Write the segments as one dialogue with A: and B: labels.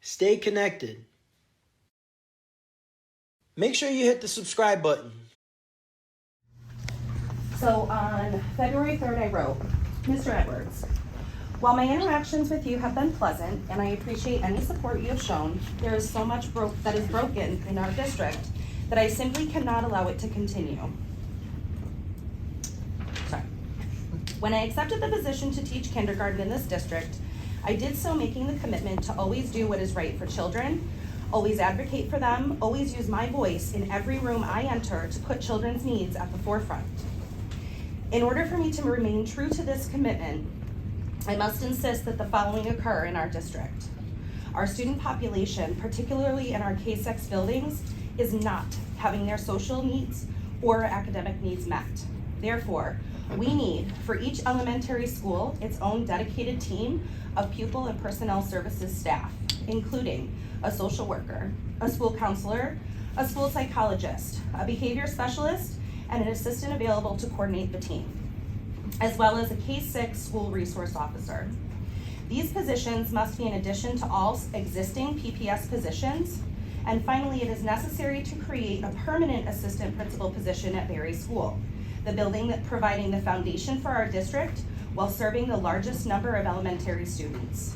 A: Stay connected. Make sure you hit the subscribe button.
B: So on February 3rd, I wrote, Mr. Edwards, while my interactions with you have been pleasant and I appreciate any support you have shown, there is so much that is broken in our district that I simply cannot allow it to continue. Sorry. When I accepted the position to teach kindergarten in this district, I did so making the commitment to always do what is right for children, always advocate for them, always use my voice in every room I enter to put children's needs at the forefront. In order for me to remain true to this commitment, I must insist that the following occur in our district. Our student population, particularly in our K-6 buildings, is not having their social needs or academic needs met. Therefore, we need, for each elementary school, its own dedicated team of pupil and personnel services staff, including a social worker, a school counselor, a school psychologist, a behavior specialist, and an assistant available to coordinate the team, as well as a K-6 school resource officer. These positions must be in addition to all existing PPS positions. And finally, it is necessary to create a permanent assistant principal position at Berry School, the building that providing the foundation for our district while serving the largest number of elementary students.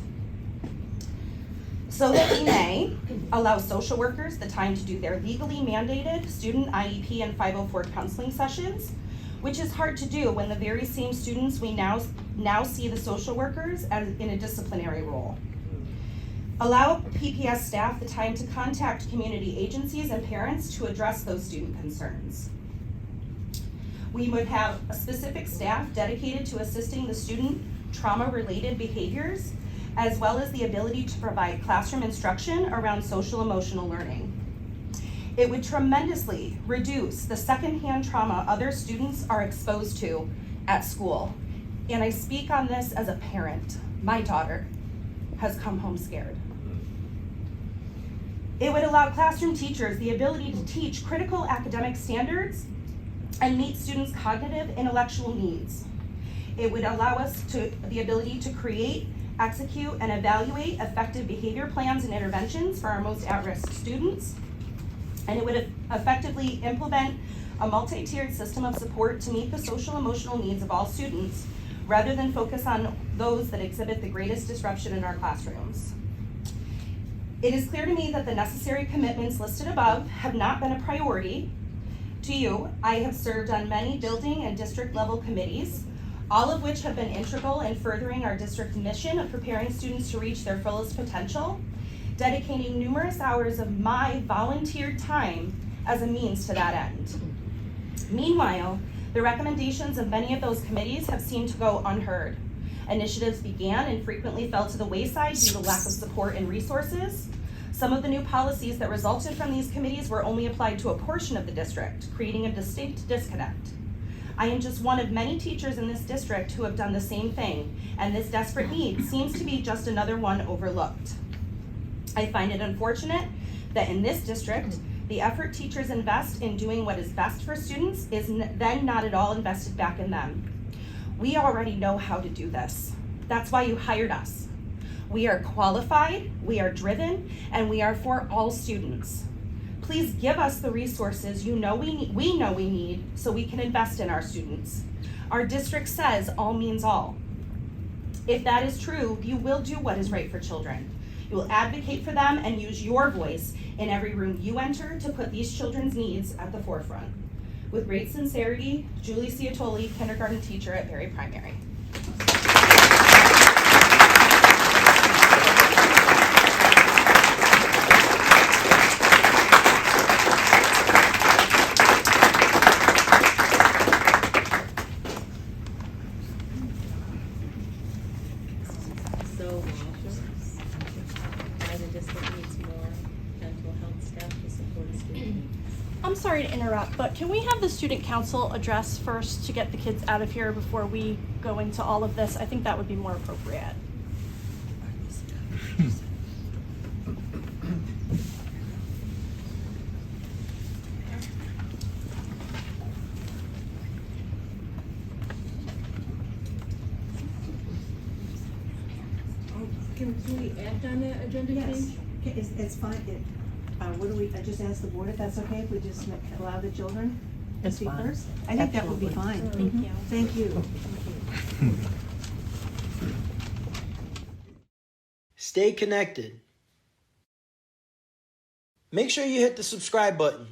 B: So that we may allow social workers the time to do their legally mandated student IEP and 504 counseling sessions, which is hard to do when the very same students we now see the social workers as in a disciplinary role. Allow PPS staff the time to contact community agencies and parents to address those student concerns. We would have a specific staff dedicated to assisting the student trauma-related behaviors, as well as the ability to provide classroom instruction around social emotional learning. It would tremendously reduce the secondhand trauma other students are exposed to at school. And I speak on this as a parent. My daughter has come home scared. It would allow classroom teachers the ability to teach critical academic standards and meet students' cognitive intellectual needs. It would allow us the ability to create, execute, and evaluate effective behavior plans and interventions for our most at-risk students. And it would effectively implement a multi-tiered system of support to meet the social emotional needs of all students, rather than focus on those that exhibit the greatest disruption in our classrooms. It is clear to me that the necessary commitments listed above have not been a priority to you. I have served on many building and district level committees, all of which have been integral in furthering our district mission of preparing students to reach their fullest potential, dedicating numerous hours of my volunteered time as a means to that end. Meanwhile, the recommendations of many of those committees have seemed to go unheard. Initiatives began and frequently fell to the wayside due to lack of support and resources. Some of the new policies that resulted from these committees were only applied to a portion of the district, creating a distinct disconnect. I am just one of many teachers in this district who have done the same thing, and this desperate need seems to be just another one overlooked. I find it unfortunate that in this district, the effort teachers invest in doing what is best for students is then not at all invested back in them. We already know how to do this. That's why you hired us. We are qualified, we are driven, and we are for all students. Please give us the resources we know we need so we can invest in our students. Our district says all means all. If that is true, you will do what is right for children. You will advocate for them and use your voice in every room you enter to put these children's needs at the forefront. With great sincerity, Julie Ciotoli, kindergarten teacher at Berry Primary.
C: I'm sorry to interrupt, but can we have the student council address first to get the kids out of here before we go into all of this? I think that would be more appropriate.
D: Can we act on that agenda change? Okay, it's fine. What do we, I just ask the board if that's okay, if we just allow the children to
E: It's
D: speak
E: fine.
D: first? I think that would be fine. Thank you.
A: Stay connected. Make sure you hit the subscribe button.